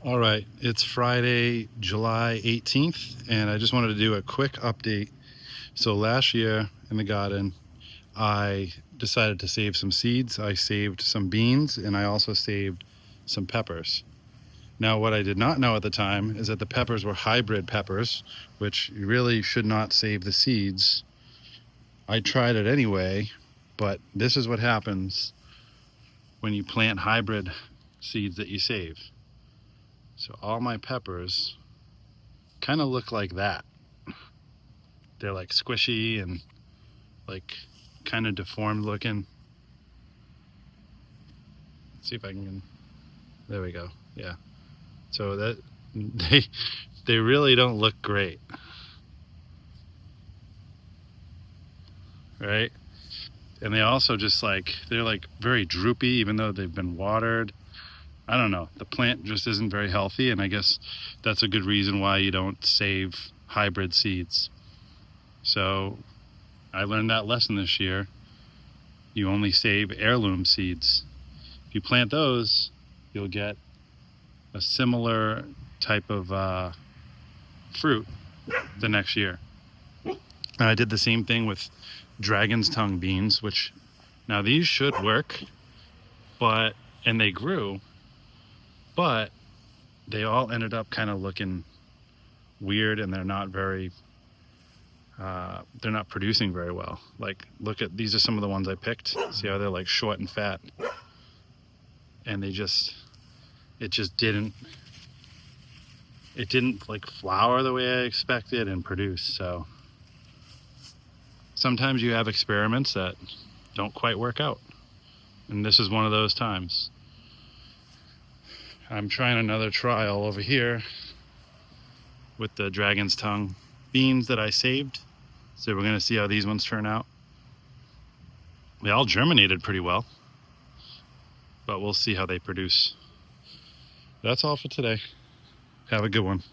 All right, it's Friday, July 18th, and I just wanted to do a quick update. So last year in the garden, I decided to save some seeds. I saved some beans, and I also saved some peppers. Now, what I did not know at the time is that the peppers were hybrid peppers, which you really should not save the seeds. I tried it anyway, but this is what happens when you plant hybrid seeds that you save. So all my peppers kind of look like that. They're like squishy and like kind of deformed looking. Let's see if I can, there we go. Yeah. So that they really don't look great. Right? And they also just they're like very droopy even though they've been watered. I don't know. The plant just isn't very healthy, and I guess that's a good reason why you don't save hybrid seeds. So I learned that lesson this year. You only save heirloom seeds. If you plant those, you'll get a similar type of fruit the next year. And I did the same thing with dragon's tongue beans, which now these should work, and they grew, but they all ended up kind of looking weird, and they're not producing very well. Like, look at, these are some of the ones I picked. See how they're like short and fat, and it just didn't like flower the way I expected and produce. So sometimes you have experiments that don't quite work out, and this is one of those times. I'm trying another trial over here with the dragon's tongue beans that I saved. So we're gonna see how these ones turn out. They all germinated pretty well, but we'll see how they produce. That's all for today. Have a good one.